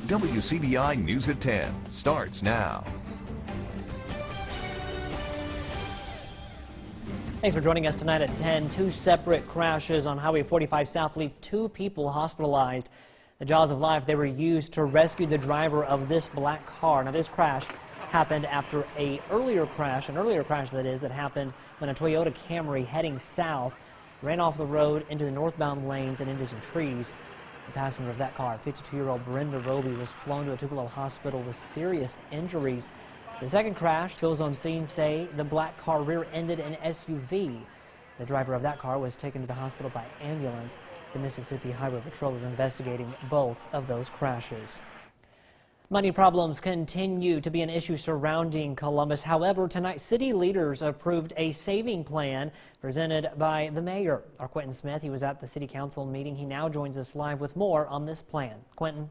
WCBI News at 10 starts now. Thanks for joining us tonight at 10. Two separate crashes on Highway 45 South leave 2 people hospitalized. The jaws of life, they were used to rescue the driver of this black car. Now, this crash happened after an earlier crash that happened when a Toyota Camry heading south ran off the road into the northbound lanes and into some trees. The passenger of that car, 52-year-old Brenda Roby, was flown to a Tupelo hospital with serious injuries. The second crash, those on scene say the black car rear-ended an SUV. The driver of that car was taken to the hospital by ambulance. The Mississippi Highway Patrol is investigating both of those crashes. Money problems continue to be an issue surrounding Columbus. However, tonight city leaders approved a saving plan presented by the mayor. Our Quentin Smith, he was at the city council meeting. He now joins us live with more on this plan. Quentin.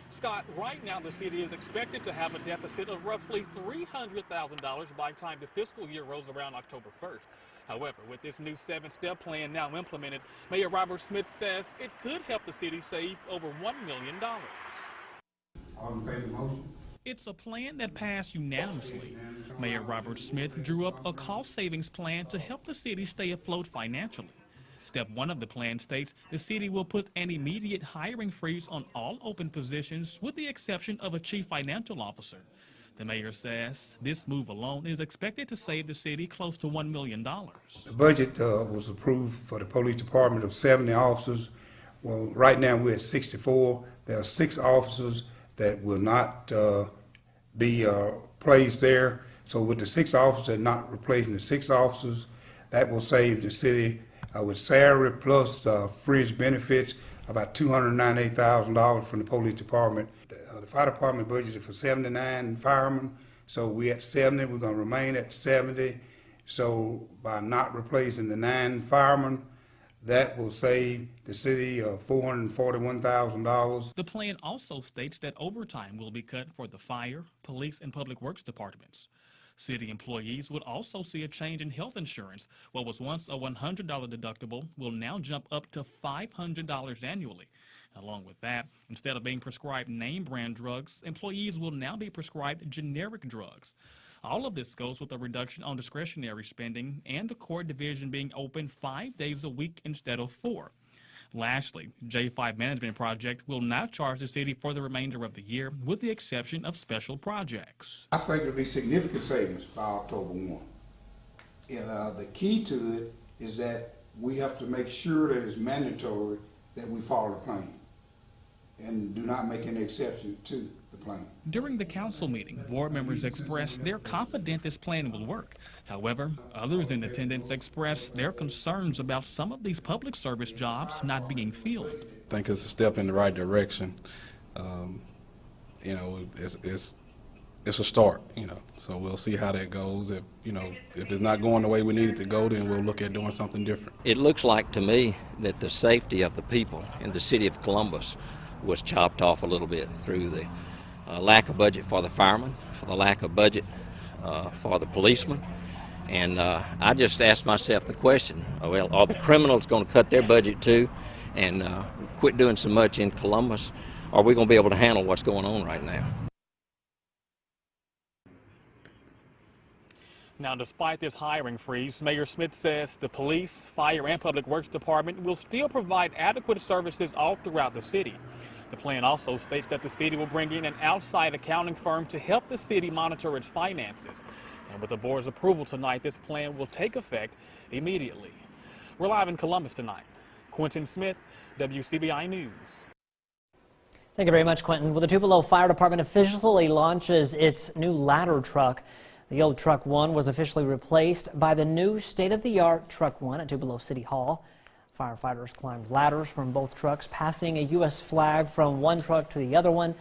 Scott, right now the city is expected to have a deficit of roughly $300,000 by the time the fiscal year rolls around October 1st. However, with this new 7-step plan now implemented, Mayor Robert Smith says it could help the city save over $1 million. All in favor of the motion? It's a plan that passed unanimously. Mayor Robert Smith drew up a cost savings plan to help the city stay afloat financially. Step 1 of the plan states the city will put an immediate hiring freeze on all open positions with the exception of a chief financial officer. The mayor says this move alone is expected to save the city close to $1 million. The budget was approved for the police department of 70 officers. Well, right now we're at 64. There are 6 officers that will not be placed there. So with the 6 officers not replacing the 6 officers, that will save the city with salary plus fringe benefits about $298,000 from the police department. The fire department budgeted for 79 firemen, so we're at 70. We're going to remain at 70. So by not replacing the 9 firemen, that will save the city $441,000. The plan also states that overtime will be cut for the fire, police, and public works departments. City employees would also see a change in health insurance. What was once a $100 deductible will now jump up to $500 annually. Along with that, instead of being prescribed name brand drugs, employees will now be prescribed generic drugs. All of this goes with a reduction on discretionary spending and the court division being open 5 days a week instead of 4. Lastly, J5 Management Project will not charge the city for the remainder of the year, with the exception of special projects. I think there'll be significant savings by October 1. The key to it is that we have to make sure that it's mandatory that we follow the plan and do not make any exception to the plan. During the council meeting, board members expressed they're confident this plan will work. However, others in attendance expressed their concerns about some of these public service jobs not being filled. I think it's a step in the right direction. It's a start, so we'll see how that goes. If it's not going the way we need it to go, then we'll look at doing something different. It looks like to me that the safety of the people in the city of Columbus was chopped off a little bit through the lack of budget for the firemen, for the lack of budget for the policemen. And I just asked myself the question, well, are the criminals going to cut their budget too and quit doing so much in Columbus? Are we going to be able to handle what's going on right now? Now, despite this hiring freeze, Mayor Smith says the police, fire, and public works department will still provide adequate services all throughout the city. The plan also states that the city will bring in an outside accounting firm to help the city monitor its finances. And with the board's approval tonight, this plan will take effect immediately. We're live in Columbus tonight. Quentin Smith, WCBI News. Thank you very much, Quentin. Well, the Tupelo Fire Department officially launches its new ladder truck. The old Truck 1 was officially replaced by the new state-of-the-art Truck 1 at Tupelo City Hall. Firefighters climbed ladders from both trucks, passing a U.S. flag from one truck to the other one.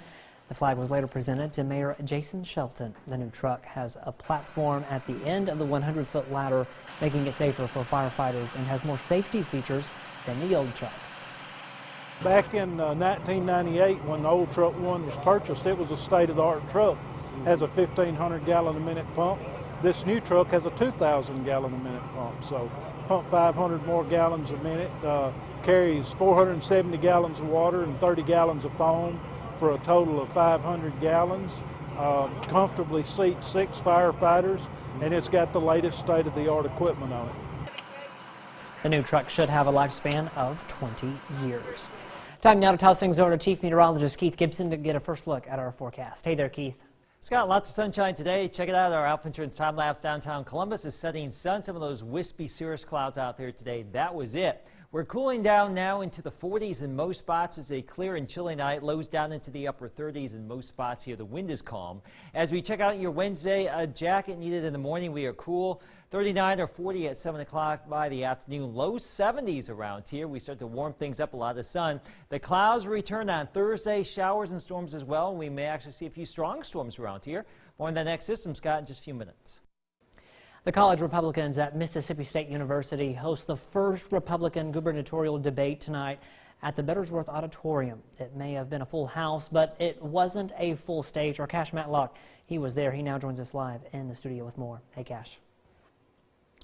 The flag was later presented to Mayor Jason Shelton. The new truck has a platform at the end of the 100-foot ladder, making it safer for firefighters and has more safety features than the old truck. Back in 1998, when the old Truck 1 was purchased, it was a state-of-the-art truck. Has a 1,500 gallon a minute pump, This new truck has a 2,000 gallon a minute pump, so pump 500 more gallons a minute, carries 470 gallons of water and 30 gallons of foam for a total of 500 gallons. Comfortably seats 6 firefighters, and it's got the latest state-of-the-art equipment on it. The new truck should have a lifespan of 20 years. Time now to toss things over to Chief Meteorologist Keith Gibson to get a first look at our forecast. Hey there, Keith. Scott, lots of sunshine today. Check it out. Our Alpha Insurance time lapse downtown Columbus is setting sun. Some of those wispy cirrus clouds out there today. That was it. We're cooling down now into the 40s in most spots as a clear and chilly night. Lows down into the upper 30s in most spots here. The wind is calm. As we check out your Wednesday, a jacket needed in the morning. We are cool. 39 or 40 at 7 o'clock by the afternoon. Low 70s around here. We start to warm things up, a lot of sun. The clouds return on Thursday. Showers and storms as well. We may actually see a few strong storms around here. More on the next system, Scott, in just a few minutes. The college Republicans at Mississippi State University host the first Republican gubernatorial debate tonight at the Bittersworth Auditorium. It may have been a full house, but it wasn't a full stage. Our Cash Matlock, he was there. He now joins us live in the studio with more. Hey, Cash.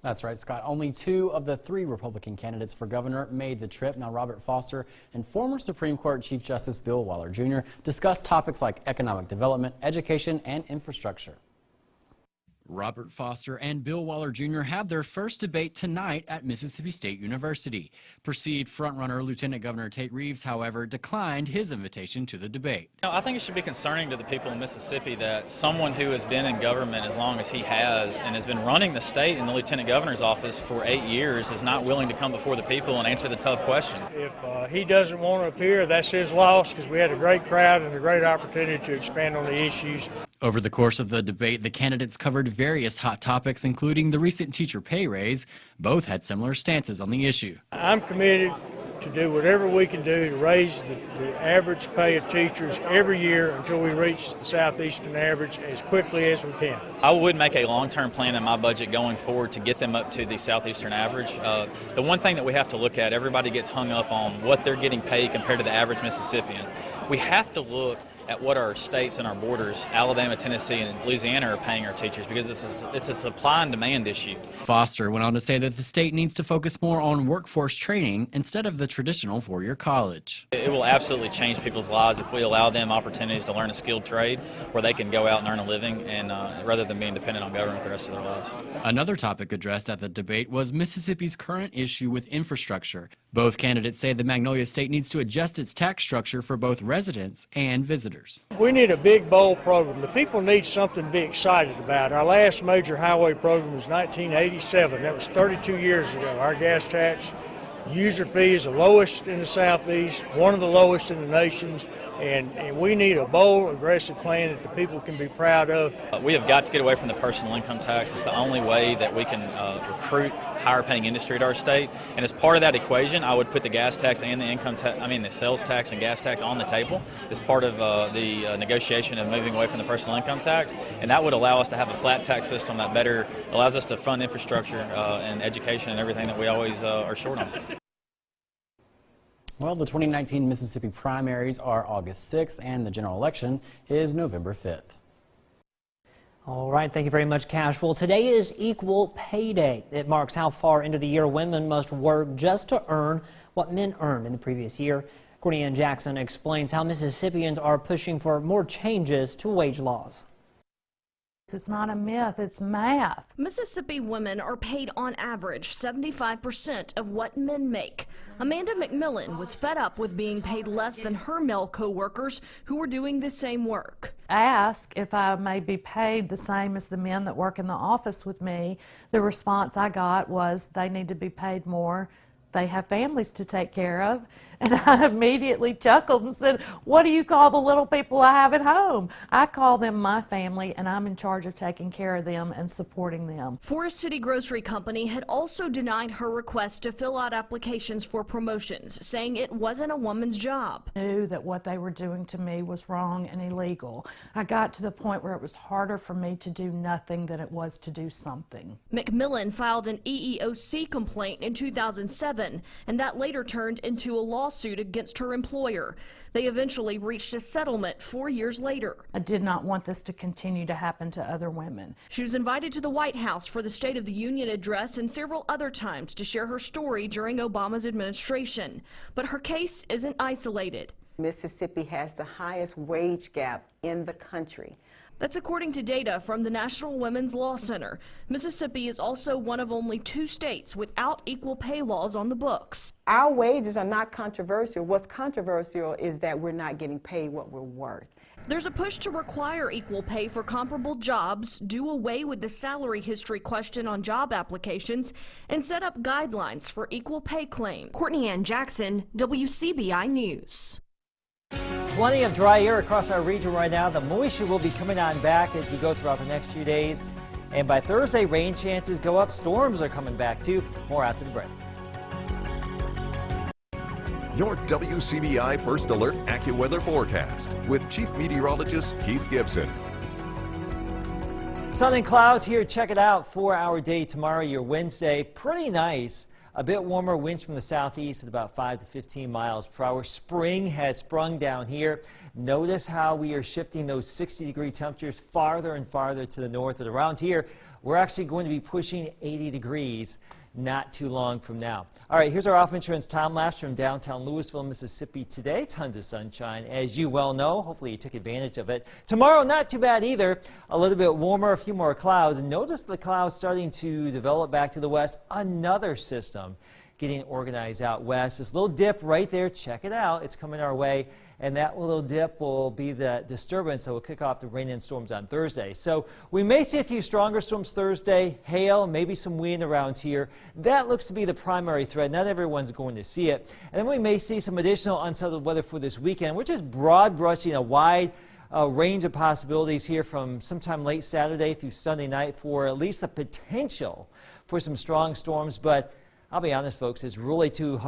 That's right, Scott. Only 2 of the 3 Republican candidates for governor made the trip. Now, Robert Foster and former Supreme Court Chief Justice Bill Waller Jr. discussed topics like economic development, education, and infrastructure. Robert Foster and Bill Waller Jr. have their first debate tonight at Mississippi State University. Perceived frontrunner Lieutenant Governor Tate Reeves, however, declined his invitation to the debate. I think it should be concerning to the people in Mississippi that someone who has been in government as long as he has and has been running the state in the Lieutenant Governor's office for 8 years is not willing to come before the people and answer the tough questions. If he doesn't want to appear, that's his loss, because we had a great crowd and a great opportunity to expand on the issues. Over the course of the debate, the candidates covered various hot topics, including the recent teacher pay raise. Both had similar stances on the issue. I'm committed to do whatever we can do to raise the average pay of teachers every year until we reach the southeastern average as quickly as we can. I would make a long-term plan in my budget going forward to get them up to the southeastern average. The one thing that we have to look at, everybody gets hung up on what they're getting paid compared to the average Mississippian. We have to look at what our states and our borders, Alabama, Tennessee, and Louisiana, are paying our teachers, because it's a supply and demand issue. Foster went on to say that the state needs to focus more on workforce training instead of the traditional four-year college. It will absolutely change people's lives if we allow them opportunities to learn a skilled trade where they can go out and earn a living, and rather than being dependent on government the rest of their lives. Another topic addressed at the debate was Mississippi's current issue with infrastructure. Both candidates say the Magnolia State needs to adjust its tax structure for both residents and visitors. We need a big, bold program. The people need something to be excited about. Our last major highway program was 1987. That was 32 years ago. Our gas tax user fee is the lowest in the Southeast, one of the lowest in the nations, and we need a bold, aggressive plan that the people can be proud of. We have got to get away from the personal income tax. It's the only way that we can recruit higher paying industry to our state. And as part of that equation, I would put the gas tax and the sales tax and gas tax on the table as part of the negotiation of moving away from the personal income tax. And that would allow us to have a flat tax system that better allows us to fund infrastructure and education and everything that we always are short on. Well, the 2019 Mississippi primaries are August 6th, and the general election is November 5th. All right, thank you very much, Cash. Well, today is Equal Pay Day. It marks how far into the year women must work just to earn what men earned in the previous year. Courtney Ann Jackson explains how Mississippians are pushing for more changes to wage laws. It's not a myth, it's math. Mississippi women are paid on average 75% of what men make. Amanda McMillan was fed up with being paid less than her male co-workers who were doing the same work. Ask if I may be paid the same as the men that work in the office with me. The response I got was they need to be paid more. They have families to take care of. And I immediately chuckled and said, what do you call the little people I have at home? I call them my family, and I'm in charge of taking care of them and supporting them. Forest City Grocery Company had also denied her request to fill out applications for promotions, saying it wasn't a woman's job. I knew that what they were doing to me was wrong and illegal. I got to the point where it was harder for me to do nothing than it was to do something. McMillan filed an EEOC complaint in 2007 2007, and that later turned into a lawsuit against her employer. They eventually reached a settlement 4 years later. I did not want this to continue to happen to other women. She was invited to the White House for the State of the Union address and several other times to share her story during Obama's administration. But her case isn't isolated. Mississippi has the highest wage gap in the country. That's according to data from the National Women's Law Center. Mississippi is also one of only 2 states without equal pay laws on the books. Our wages are not controversial. What's controversial is that we're not getting paid what we're worth. There's a push to require equal pay for comparable jobs, do away with the salary history question on job applications, and set up guidelines for equal pay claims. Courtney Ann Jackson, WCBI News. Plenty of dry air across our region right now. The moisture will be coming on back as we go throughout the next few days. And by Thursday, rain chances go up. Storms are coming back too. More after the break. Your WCBI First Alert AccuWeather forecast with Chief Meteorologist Keith Gibson. Sun and clouds here. Check it out. 4-hour day tomorrow, your Wednesday. Pretty nice. A bit warmer winds from the southeast at about 5 to 15 miles per hour. Spring has sprung down here. Notice how we are shifting those 60-degree temperatures farther and farther to the north. And around here, we're actually going to be pushing 80 degrees not too long from now. All right, here's our off insurance time lapse from downtown Louisville, Mississippi today. Tons of sunshine, as you well know. Hopefully you took advantage of it. Tomorrow, not too bad either. A little bit warmer, a few more clouds. And notice the clouds starting to develop back to the west. Another system getting organized out west. This little dip right there, check it out. It's coming our way. And that little dip will be the disturbance that will kick off the rain and storms on Thursday. So we may see a few stronger storms Thursday, hail, maybe some wind around here. That looks to be the primary threat. Not everyone's going to see it. And then we may see some additional unsettled weather for this weekend. We're just broad brushing a wide range of possibilities here from sometime late Saturday through Sunday night for at least the potential for some strong storms. But I'll be honest, folks, it's really too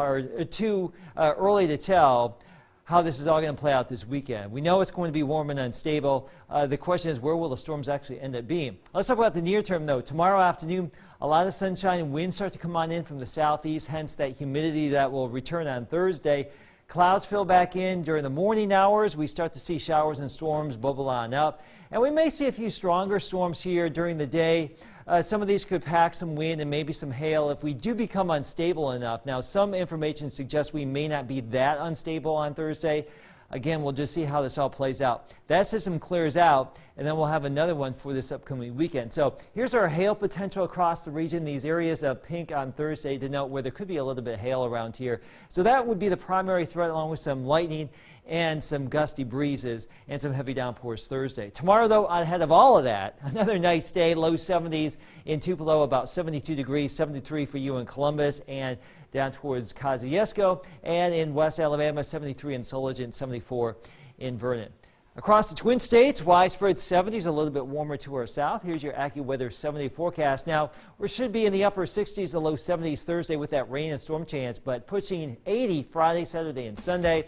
early to tell how this is all going to play out this weekend. We know it's going to be warm and unstable. The question is, where will the storms actually end up being? Let's talk about the near term, though. Tomorrow afternoon, a lot of sunshine and winds start to come on in from the southeast, hence that humidity that will return on Thursday. Clouds fill back in during the morning hours. We start to see showers and storms bubble on up. And we may see a few stronger storms here during the day. Some of these could pack some wind and maybe some hail if we do become unstable enough. Now, some information suggests we may not be that unstable on Thursday. Again, we'll just see how this all plays out. That system clears out, and then we'll have another one for this upcoming weekend. So here's our hail potential across the region. These areas of pink on Thursday denote where there could be a little bit of hail around here. So that would be the primary threat, along with some lightning and some gusty breezes and some heavy downpours Thursday. Tomorrow, though, ahead of all of that, another nice day, low 70s in Tupelo, about 72 degrees, 73 for you in Columbus, and down towards Kosciuszko, and in West Alabama, 73 in Solage, 74 in Vernon. Across the Twin States, widespread 70s, a little bit warmer to our south. Here's your AccuWeather 7-day forecast. Now, we should be in the upper 60s, the low 70s Thursday with that rain and storm chance, but pushing 80 Friday, Saturday, and Sunday.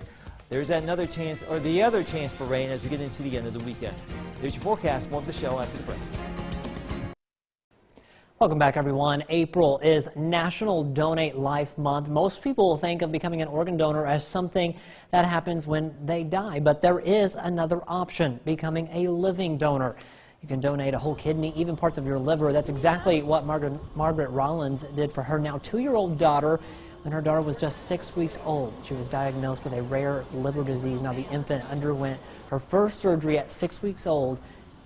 There's another chance, or the other chance for rain as we get into the end of the weekend. There's your forecast. More of the show after the break. Welcome back, everyone. April is National Donate Life Month. Most people think of becoming an organ donor as something that happens when they die, but there is another option, becoming a living donor. You can donate a whole kidney, even parts of your liver. That's exactly what Margaret Rollins did for her now 2-year-old daughter when her daughter was just 6 weeks old. She was diagnosed with a rare liver disease. Now, the infant underwent her first surgery at 6 weeks old,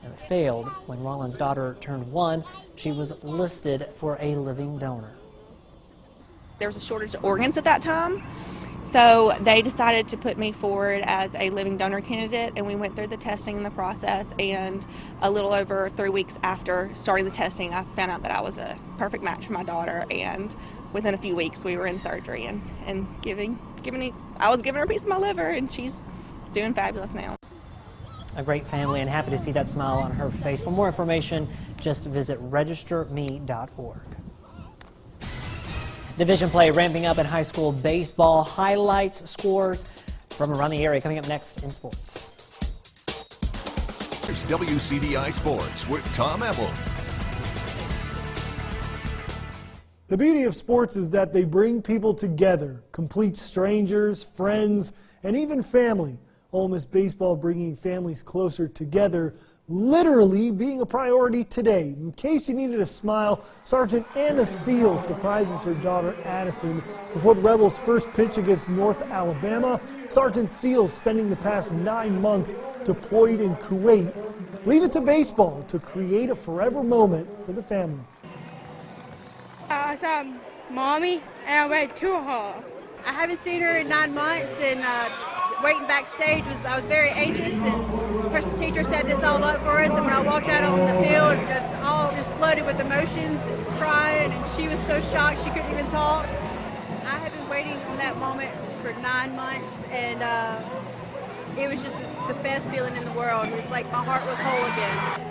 and it failed. When Rollins' daughter turned 1, she was listed for a living donor. There was a shortage of organs at that time, so they decided to put me forward as a living donor candidate, and we went through the testing and the process, and a little over 3 weeks after starting the testing, I found out that I was a perfect match for my daughter, and within a few weeks we were in surgery and I was giving her a piece of my liver, and she's doing fabulous now. A great family, and happy to see that smile on her face. For more information, just visit registerme.org. Division play ramping up in high school baseball. Highlights, scores from around the area coming up next in sports. Here's WCBI Sports with Tom Ebel. The beauty of sports is that they bring people together, complete strangers, friends, and even family. Ole Miss baseball bringing families closer together, literally being a priority today. In case you needed a smile, Sergeant Anna Seal surprises her daughter Addison before the Rebels' first pitch against North Alabama. Sergeant Seal, spending the past 9 months deployed in Kuwait, leave it to baseball to create a forever moment for the family. I saw Mommy and I went to her. I haven't seen her in 9 months, and waiting backstage I was very anxious, and of course the teacher set this all up for us, and when I walked out on the field, just flooded with emotions and crying, and she was so shocked she couldn't even talk. I have been waiting on that moment for 9 months, and it was just the best feeling in the world. It was like my heart was whole again.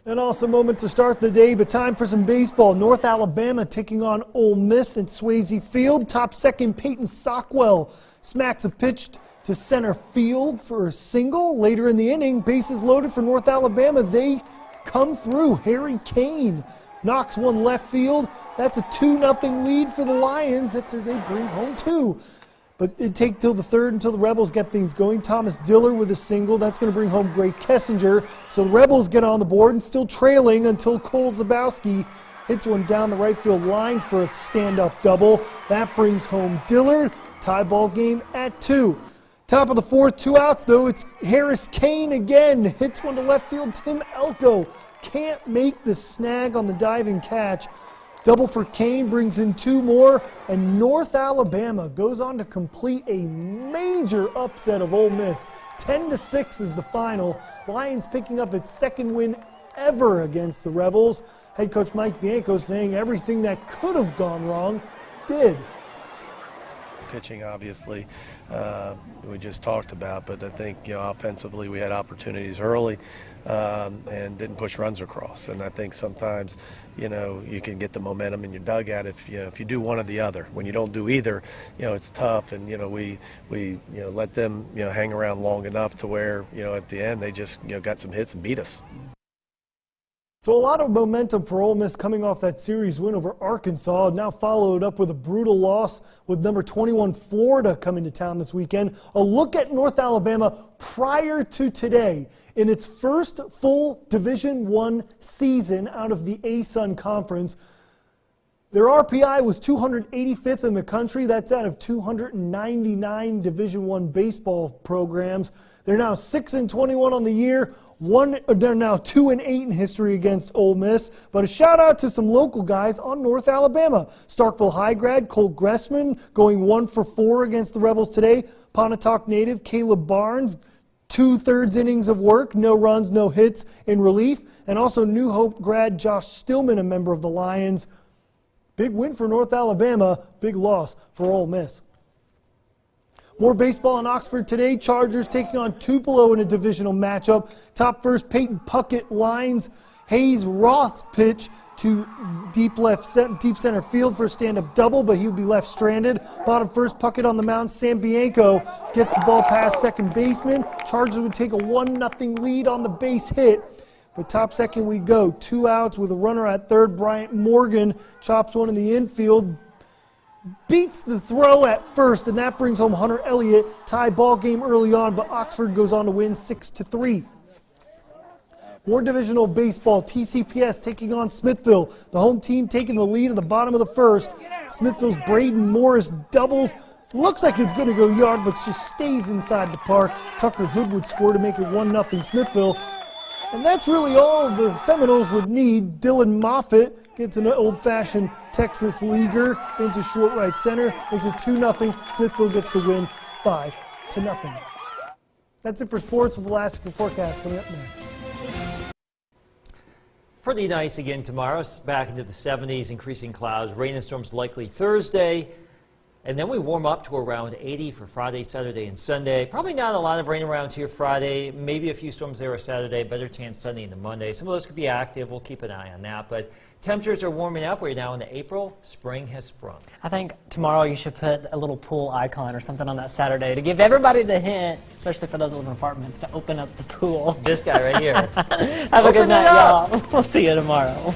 An awesome moment to start the day, but time for some baseball. North Alabama taking on Ole Miss at Swayze Field. Top second Peyton Sockwell smacks a pitch to center field for a single. Later in the inning, bases loaded for North Alabama. They come through. Harry Kane knocks one left field. That's a 2-0 lead for the Lions after they bring home 2. But it take till the third until the Rebels get things going. Thomas Diller with a single. That's going to bring home Gray Kessinger. So the Rebels get on the board and still trailing until Cole Zabowski hits one down the right field line for a stand-up double. That brings home Dillard. Tie ball game at 2. Top of the fourth, 2 outs though. It's Harris Kane again. Hits one to left field. Tim Elko can't make the snag on the diving catch. Double for Kane brings in 2 more, and North Alabama goes on to complete a major upset of Ole Miss. 10-6 is the final. Lions picking up its second win ever against the Rebels. Head coach Mike Bianco saying everything that could have gone wrong did. Pitching, obviously, we just talked about, but I think, offensively we had opportunities early and didn't push runs across. And I think sometimes, you can get the momentum in your dugout if you do one or the other. When you don't do either, it's tough. And we let them hang around long enough to where at the end they just got some hits and beat us. So a lot of momentum for Ole Miss coming off that series win over Arkansas, now followed up with a brutal loss with number 21 Florida coming to town this weekend. A look at North Alabama prior to today in its first full Division I season out of the ASUN Conference. Their RPI was 285th in the country. That's out of 299 Division I baseball programs. They're now 6-21 on the year. They're now 2-8 in history against Ole Miss. But a shout out to some local guys on North Alabama. Starkville High grad Cole Gressman going 1 for 4 against the Rebels today. Pontotoc native Caleb Barnes, 2/3 innings of work, no runs, no hits in relief. And also New Hope grad Josh Stillman, a member of the Lions. Big win for North Alabama, big loss for Ole Miss. More baseball in Oxford today. Chargers taking on Tupelo in a divisional matchup. Top first, Peyton Puckett lines Hayes Roth's pitch to deep center field for a stand-up double, but he would be left stranded. Bottom first, Puckett on the mound. Sam Bianco gets the ball past second baseman. Chargers would take a 1-0 lead on the base hit. But top second we go. 2 outs with a runner at third. Bryant Morgan chops one in the infield. Beats the throw at first, and that brings home Hunter Elliott. Tie ball game early on, but Oxford goes on to win 6-3. More divisional baseball. TCPS taking on Smithville. The home team taking the lead in the bottom of the first. Smithville's Braden Morris doubles. Looks like it's going to go yard, but just stays inside the park. Tucker Hood would score to make it 1-0 Smithville. And that's really all the Seminoles would need. Dylan Moffitt gets an old-fashioned Texas leaguer into short right center. Makes it 2-0. Smithville gets the win 5-0. That's it for sports with the last forecast coming up next. Pretty nice again tomorrow. Back into the 70s, increasing clouds. Rain and storms likely Thursday. And then we warm up to around 80 for Friday, Saturday, and Sunday. Probably not a lot of rain around here Friday. Maybe a few storms there Saturday. Better chance Sunday into Monday. Some of those could be active. We'll keep an eye on that. But temperatures are warming up. We're now into April. Spring has sprung. I think tomorrow you should put a little pool icon or something on that Saturday to give everybody the hint, especially for those who live in apartments, to open up the pool. This guy right here. Have a good night, y'all. We'll see you tomorrow.